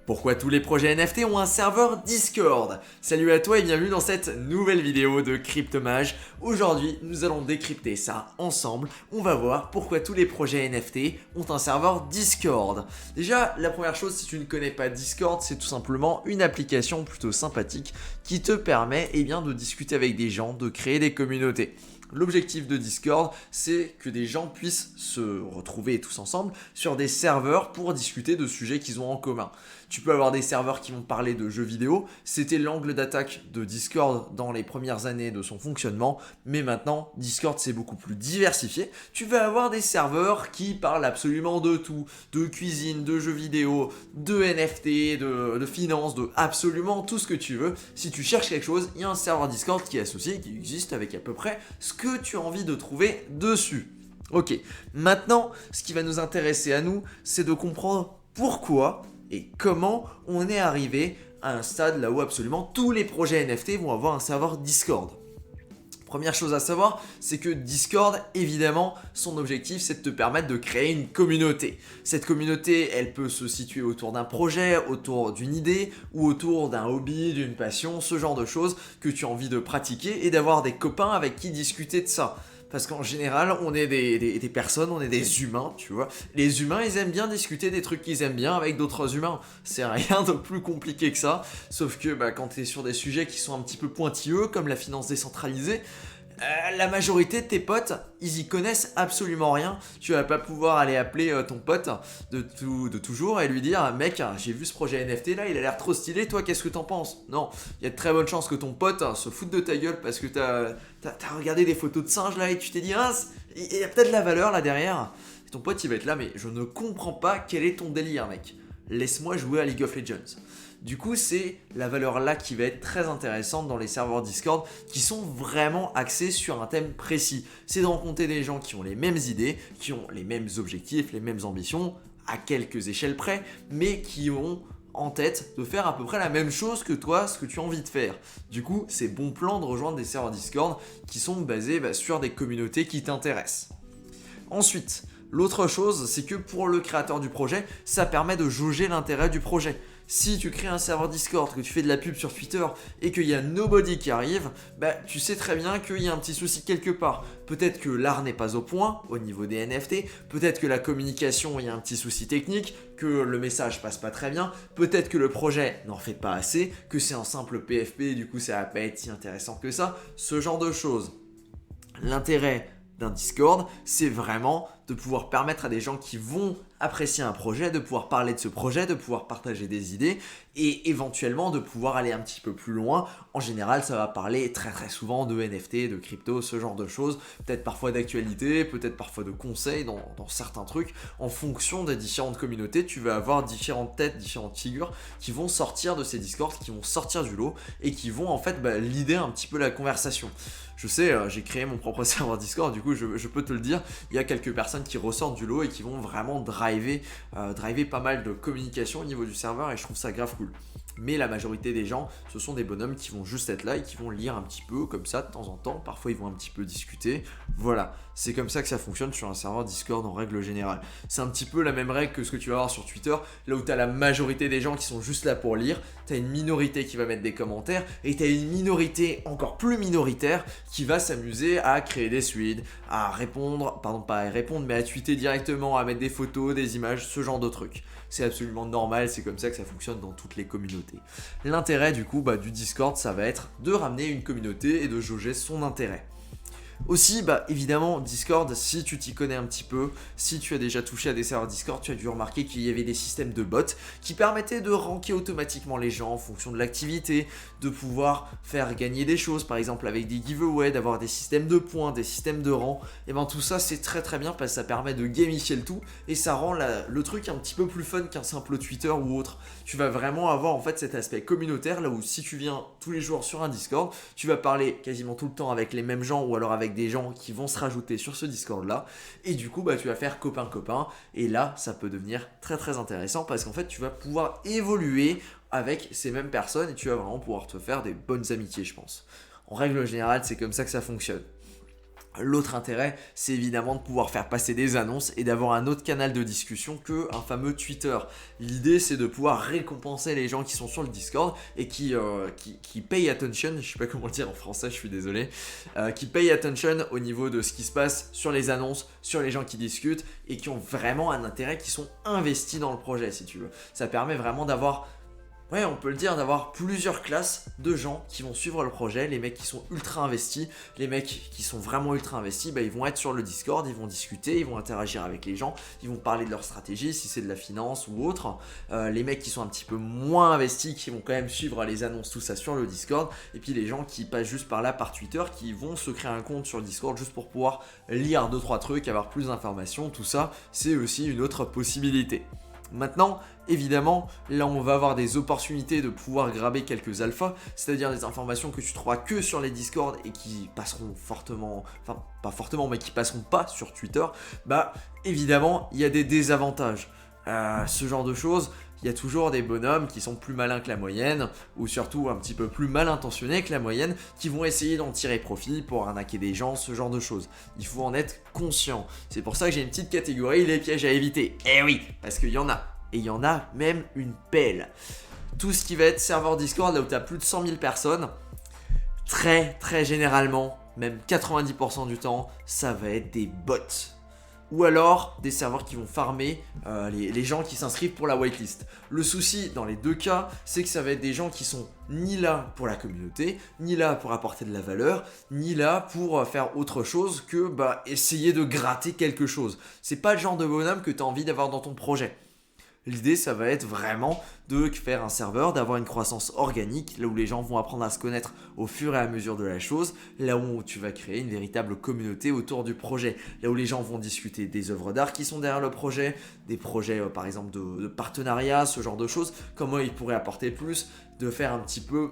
Pourquoi tous les projets NFT ont un serveur Discord? Salut à toi et bienvenue dans cette nouvelle vidéo de Cryptomage. Aujourd'hui, nous allons décrypter ça ensemble. On va voir pourquoi tous les projets NFT ont un serveur Discord. Déjà, la première chose, si tu ne connais pas Discord, c'est tout simplement une application plutôt sympathique qui te permet de discuter avec des gens, de créer des communautés. L'objectif de Discord, c'est que des gens puissent se retrouver tous ensemble sur des serveurs pour discuter de sujets qu'ils ont en commun. Tu peux avoir des serveurs qui vont parler de jeux vidéo, c'était l'angle d'attaque de Discord dans les premières années de son fonctionnement, mais maintenant Discord c'est beaucoup plus diversifié. Tu vas avoir des serveurs qui parlent absolument de tout, de cuisine, de jeux vidéo, de NFT, de finance, de absolument tout ce que tu veux. Si tu cherches quelque chose, il y a un serveur Discord qui est associé, qui existe avec à peu près ce que tu as envie de trouver dessus. Ok, maintenant, ce qui va nous intéresser à nous, c'est de comprendre pourquoi et comment on est arrivé à un stade là où absolument tous les projets NFT vont avoir un serveur Discord. Première chose à savoir, c'est que Discord, évidemment, son objectif, c'est de te permettre de créer une communauté. Cette communauté, elle peut se situer autour d'un projet, autour d'une idée, ou autour d'un hobby, d'une passion, ce genre de choses que tu as envie de pratiquer et d'avoir des copains avec qui discuter de ça. Parce qu'en général, on est des personnes, on est des humains, tu vois. Les humains, ils aiment bien discuter des trucs qu'ils aiment bien avec d'autres humains. C'est rien de plus compliqué que ça. Sauf que quand tu es sur des sujets qui sont un petit peu pointilleux, comme la finance décentralisée, la majorité de tes potes, ils y connaissent absolument rien. Tu vas pas pouvoir aller appeler ton pote de toujours et lui dire mec, j'ai vu ce projet NFT là, il a l'air trop stylé, toi qu'est-ce que t'en penses? Non, il y a de très bonnes chances que ton pote se foute de ta gueule parce que t'as regardé des photos de singes là et tu t'es dit il y a peut-être de la valeur là derrière. Et ton pote il va être là, mais je ne comprends pas quel est ton délire mec. Laisse-moi jouer à League of Legends. Du coup, c'est la valeur là qui va être très intéressante dans les serveurs Discord qui sont vraiment axés sur un thème précis. C'est de rencontrer des gens qui ont les mêmes idées, qui ont les mêmes objectifs, les mêmes ambitions, à quelques échelles près, mais qui ont en tête de faire à peu près la même chose que toi, ce que tu as envie de faire. Du coup, c'est bon plan de rejoindre des serveurs Discord qui sont basés sur des communautés qui t'intéressent. Ensuite, l'autre chose, c'est que pour le créateur du projet, ça permet de jauger l'intérêt du projet. Si tu crées un serveur Discord, que tu fais de la pub sur Twitter et qu'il y a nobody qui arrive, tu sais très bien qu'il y a un petit souci quelque part. Peut-être que l'art n'est pas au point au niveau des NFT, peut-être que la communication, il y a un petit souci technique, que le message passe pas très bien, peut-être que le projet n'en fait pas assez, que c'est un simple PFP, du coup ça va pas être si intéressant que ça, ce genre de choses. L'intérêt d'un Discord, c'est vraiment de pouvoir permettre à des gens qui vont apprécier un projet, de pouvoir parler de ce projet, de pouvoir partager des idées et éventuellement de pouvoir aller un petit peu plus loin. En général, ça va parler très très souvent de NFT, de crypto, ce genre de choses, peut-être parfois d'actualité, peut-être parfois de conseils dans certains trucs. En fonction des différentes communautés, tu vas avoir différentes têtes, différentes figures qui vont sortir de ces Discords, qui vont sortir du lot et qui vont en fait leader un petit peu la conversation. Je sais, j'ai créé mon propre serveur Discord, du coup je peux te le dire, il y a quelques personnes qui ressortent du lot et qui vont vraiment driver pas mal de communication au niveau du serveur et je trouve ça grave cool. Mais la majorité des gens, ce sont des bonhommes qui vont juste être là et qui vont lire un petit peu comme ça de temps en temps. Parfois, ils vont un petit peu discuter. Voilà, c'est comme ça que ça fonctionne sur un serveur Discord en règle générale. C'est un petit peu la même règle que ce que tu vas avoir sur Twitter, là où tu as la majorité des gens qui sont juste là pour lire. Tu as une minorité qui va mettre des commentaires et tu as une minorité encore plus minoritaire qui va s'amuser à créer des threads, à répondre, pardon, pas à répondre, mais à tweeter directement, à mettre des photos, des images, ce genre de trucs. C'est absolument normal, c'est comme ça que ça fonctionne dans toutes les communautés. L'intérêt du coup du Discord, ça va être de ramener une communauté et de jauger son intérêt. Aussi, évidemment, Discord, si tu t'y connais un petit peu, si tu as déjà touché à des serveurs Discord, tu as dû remarquer qu'il y avait des systèmes de bots qui permettaient de ranker automatiquement les gens en fonction de l'activité, de pouvoir faire gagner des choses, par exemple avec des giveaways, d'avoir des systèmes de points, des systèmes de rang. Et tout ça, c'est très très bien parce que ça permet de gamifier le tout et ça rend le truc un petit peu plus fun qu'un simple Twitter ou autre. Tu vas vraiment avoir en fait cet aspect communautaire là où si tu viens tous les jours sur un Discord, tu vas parler quasiment tout le temps avec les mêmes gens ou alors avec des gens qui vont se rajouter sur ce Discord là et du coup tu vas faire copain et là ça peut devenir très très intéressant parce qu'en fait tu vas pouvoir évoluer avec ces mêmes personnes et tu vas vraiment pouvoir te faire des bonnes amitiés je pense. En règle générale c'est comme ça que ça fonctionne. L'autre intérêt, c'est évidemment de pouvoir faire passer des annonces et d'avoir un autre canal de discussion que un fameux Twitter. L'idée, c'est de pouvoir récompenser les gens qui sont sur le Discord et qui pay attention, je sais pas comment le dire en français, je suis désolé, qui pay attention au niveau de ce qui se passe sur les annonces, sur les gens qui discutent et qui ont vraiment un intérêt, qui sont investis dans le projet, si tu veux. Ça permet vraiment d'avoir... Ouais, on peut le dire, d'avoir plusieurs classes de gens qui vont suivre le projet. Les mecs qui sont ultra investis, les mecs qui sont vraiment ultra investis, ils vont être sur le Discord, ils vont discuter, ils vont interagir avec les gens, ils vont parler de leur stratégie, si c'est de la finance ou autre. Les mecs qui sont un petit peu moins investis, qui vont quand même suivre les annonces, tout ça sur le Discord. Et puis les gens qui passent juste par là, par Twitter, qui vont se créer un compte sur le Discord juste pour pouvoir lire 2-3 trucs, avoir plus d'informations, tout ça, c'est aussi une autre possibilité. Maintenant, évidemment, là on va avoir des opportunités de pouvoir graber quelques alphas, c'est-à-dire des informations que tu trouveras que sur les Discord et qui passeront fortement, enfin pas fortement, mais qui passeront pas sur Twitter. Évidemment, il y a des désavantages. Ce genre de choses, il y a toujours des bonhommes qui sont plus malins que la moyenne, ou surtout un petit peu plus mal intentionnés que la moyenne, qui vont essayer d'en tirer profit pour arnaquer des gens, ce genre de choses. Il faut en être conscient. C'est pour ça que j'ai une petite catégorie, les pièges à éviter. Eh oui, parce qu'il y en a. Et il y en a même une pelle. Tout ce qui va être serveur Discord, là où tu as plus de 100 000 personnes, très généralement, même 90% du temps, ça va être des bots. Ou alors des serveurs qui vont farmer les gens qui s'inscrivent pour la whitelist. Le souci dans les deux cas, c'est que ça va être des gens qui sont ni là pour la communauté, ni là pour apporter de la valeur, ni là pour faire autre chose que essayer de gratter quelque chose. C'est pas le genre de bonhomme que tu as envie d'avoir dans ton projet. L'idée, ça va être vraiment de faire un serveur, d'avoir une croissance organique, là où les gens vont apprendre à se connaître au fur et à mesure de la chose, là où tu vas créer une véritable communauté autour du projet, là où les gens vont discuter des œuvres d'art qui sont derrière le projet, des projets par exemple de partenariat, ce genre de choses, comment ils pourraient apporter plus, de faire un petit peu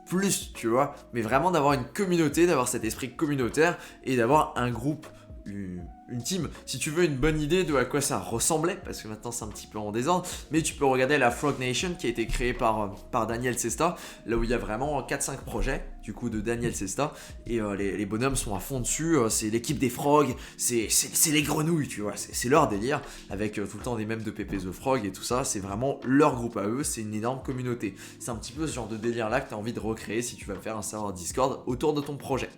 plus, tu vois, mais vraiment d'avoir une communauté, d'avoir cet esprit communautaire et d'avoir un groupe, une team. Si tu veux une bonne idée de à quoi ça ressemblait, parce que maintenant c'est un petit peu en désordre, mais tu peux regarder la Frog Nation qui a été créée par Daniel Cesta, là où il y a vraiment 4-5 projets du coup de Daniel Cesta, et les bonhommes sont à fond dessus, c'est l'équipe des frogs, c'est les grenouilles, tu vois, c'est leur délire, avec tout le temps des mèmes de Pepe the Frog et tout ça, c'est vraiment leur groupe à eux, c'est une énorme communauté. C'est un petit peu ce genre de délire là que tu as envie de recréer si tu vas faire un serveur Discord autour de ton projet.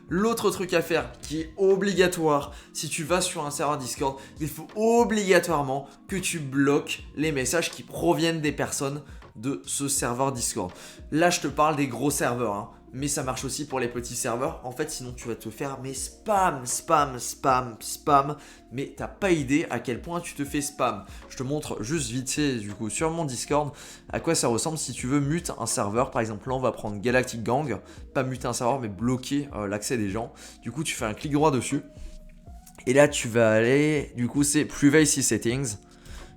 L'autre truc à faire qui est obligatoire si tu vas sur un serveur Discord, il faut obligatoirement que tu bloques les messages qui proviennent des personnes de ce serveur Discord. Là, je te parle des gros serveurs, hein, mais ça marche aussi pour les petits serveurs. En fait, sinon tu vas te faire spam, mais t'as pas idée à quel point tu te fais spam. Je te montre juste vite fait du coup sur mon Discord à quoi ça ressemble si tu veux mute un serveur. Par exemple, là on va prendre Galactic Gang, pas muter un serveur mais bloquer l'accès des gens. Du coup, tu fais un clic droit dessus et là tu vas aller, du coup c'est Privacy Settings.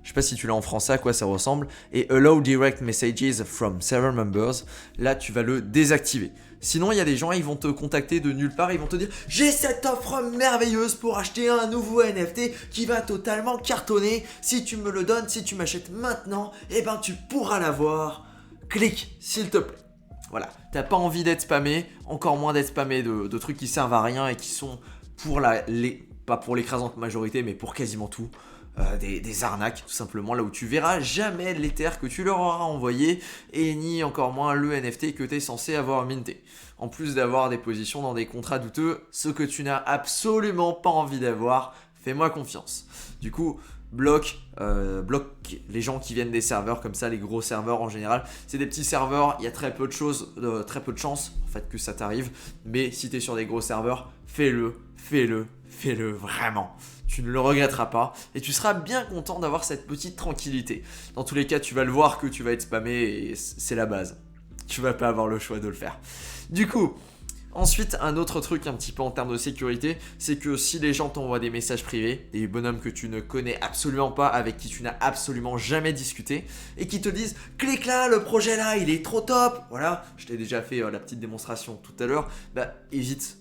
Je sais pas si tu l'as en français, à quoi ça ressemble. Et Allow Direct Messages from Server Members. Là, tu vas le désactiver. Sinon, il y a des gens, ils vont te contacter de nulle part. Ils vont te dire « J'ai cette offre merveilleuse pour acheter un nouveau NFT qui va totalement cartonner. Si tu me le donnes, si tu m'achètes maintenant, tu pourras l'avoir. Clique, s'il te plaît. » Voilà. T'as pas envie d'être spammé, encore moins d'être spammé de trucs qui servent à rien et qui sont pour pas pour l'écrasante majorité, mais pour quasiment tout. Des arnaques tout simplement, là où tu verras jamais l'Ether que tu leur auras envoyé et ni encore moins le NFT que tu es censé avoir minté. En plus d'avoir des positions dans des contrats douteux, ce que tu n'as absolument pas envie d'avoir, fais-moi confiance. Du coup, bloque les gens qui viennent des serveurs comme ça, les gros serveurs en général. C'est des petits serveurs, il y a très peu de chances en fait que ça t'arrive. Mais si tu es sur des gros serveurs, fais-le vraiment. Tu ne le regretteras pas et tu seras bien content d'avoir cette petite tranquillité. Dans tous les cas, tu vas le voir que tu vas être spammé et c'est la base. Tu vas pas avoir le choix de le faire. Du coup, ensuite, un autre truc un petit peu en termes de sécurité, c'est que si les gens t'envoient des messages privés, des bonhommes que tu ne connais absolument pas, avec qui tu n'as absolument jamais discuté, et qui te disent « Clique là, le projet là, il est trop top !» Voilà, je t'ai déjà fait la petite démonstration tout à l'heure. Évite.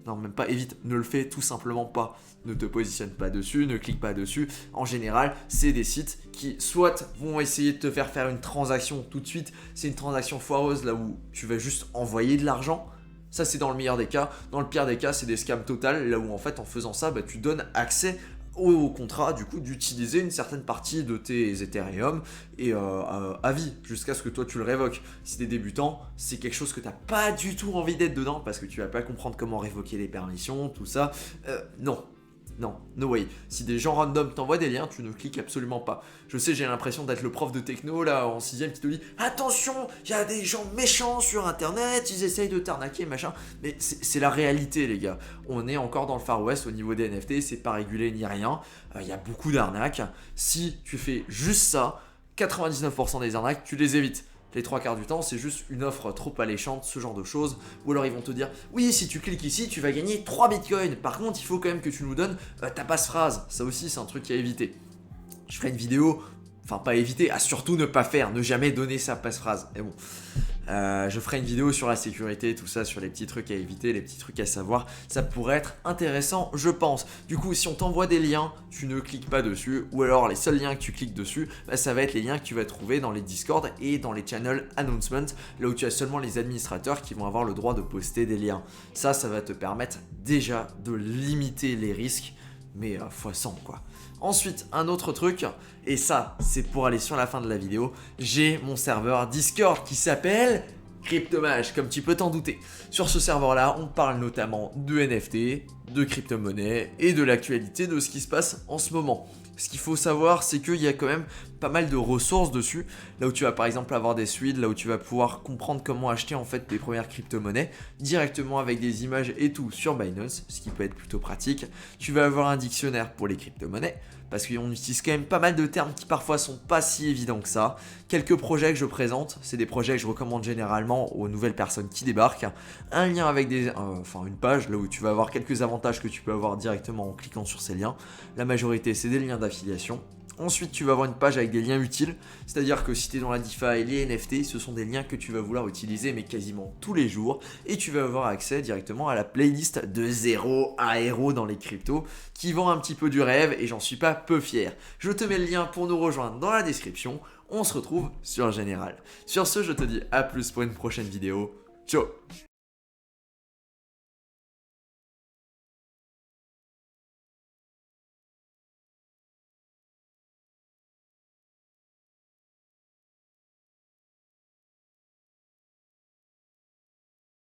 Non, même pas évite, ne le fais tout simplement pas. Ne te positionne pas dessus, ne clique pas dessus. En général, c'est des sites qui soit vont essayer de te faire faire une transaction tout de suite. C'est une transaction foireuse là où tu vas juste envoyer de l'argent. Ça, c'est dans le meilleur des cas. Dans le pire des cas, c'est des scams totales, là où en fait, en faisant ça, bah, tu donnes accès au contrat du coup d'utiliser une certaine partie de tes Ethereum et à vie jusqu'à ce que toi tu le révoques. Si t'es débutant, c'est quelque chose que t'as pas du tout envie d'être dedans parce que tu vas pas comprendre comment révoquer les permissions, tout ça. Non. Non, no way. Si des gens random t'envoient des liens, tu ne cliques absolument pas. Je sais, j'ai l'impression d'être le prof de techno là en 6ème qui te dit attention, il y a des gens méchants sur internet, ils essayent de t'arnaquer, machin. Mais c'est la réalité, les gars. On est encore dans le Far West au niveau des NFT, c'est pas régulé ni rien. Il y a beaucoup d'arnaques. Si tu fais juste ça, 99% des arnaques, tu les évites. Les 3 quarts du temps, c'est juste une offre trop alléchante, ce genre de choses. Ou alors ils vont te dire, oui, si tu cliques ici, tu vas gagner 3 bitcoins. Par contre, il faut quand même que tu nous donnes ta passphrase. Ça aussi, c'est un truc à éviter. Je ferai une vidéo, enfin pas éviter, à surtout ne pas faire, ne jamais donner sa passphrase. Mais bon, je ferai une vidéo sur la sécurité, tout ça, sur les petits trucs à éviter, les petits trucs à savoir. Ça pourrait être intéressant, je pense. Du coup, si on t'envoie des liens, tu ne cliques pas dessus. Ou alors, les seuls liens que tu cliques dessus, bah, ça va être les liens que tu vas trouver dans les Discord et dans les channel announcements, là où tu as seulement les administrateurs qui vont avoir le droit de poster des liens. Ça va te permettre déjà de limiter les risques, mais fois 100 quoi. Ensuite, un autre truc, et ça, c'est pour aller sur la fin de la vidéo, j'ai mon serveur Discord qui s'appelle Cryptomage, comme tu peux t'en douter. Sur ce serveur-là, on parle notamment de NFT, de crypto-monnaie et de l'actualité de ce qui se passe en ce moment. Ce qu'il faut savoir, c'est qu'il y a quand même pas mal de ressources dessus, là où tu vas par exemple avoir des suites, là où tu vas pouvoir comprendre comment acheter en fait tes premières crypto-monnaies directement avec des images et tout sur Binance, ce qui peut être plutôt pratique. Tu vas avoir un dictionnaire pour les crypto-monnaies, parce qu'on utilise quand même pas mal de termes qui parfois sont pas si évidents que ça. Quelques projets que je présente, c'est des projets que je recommande généralement aux nouvelles personnes qui débarquent. Un lien avec une page là où tu vas avoir quelques avantages que tu peux avoir directement en cliquant sur ces liens. La majorité, c'est des liens d'affiliation. Ensuite, tu vas avoir une page avec des liens utiles, c'est-à-dire que si tu es dans la DeFi, les NFT, ce sont des liens que tu vas vouloir utiliser mais quasiment tous les jours et tu vas avoir accès directement à la playlist de 0 à héros dans les cryptos qui vend un petit peu du rêve et j'en suis pas peu fier. Je te mets le lien pour nous rejoindre dans la description, on se retrouve sur Général. Sur ce, je te dis à plus pour une prochaine vidéo. Ciao.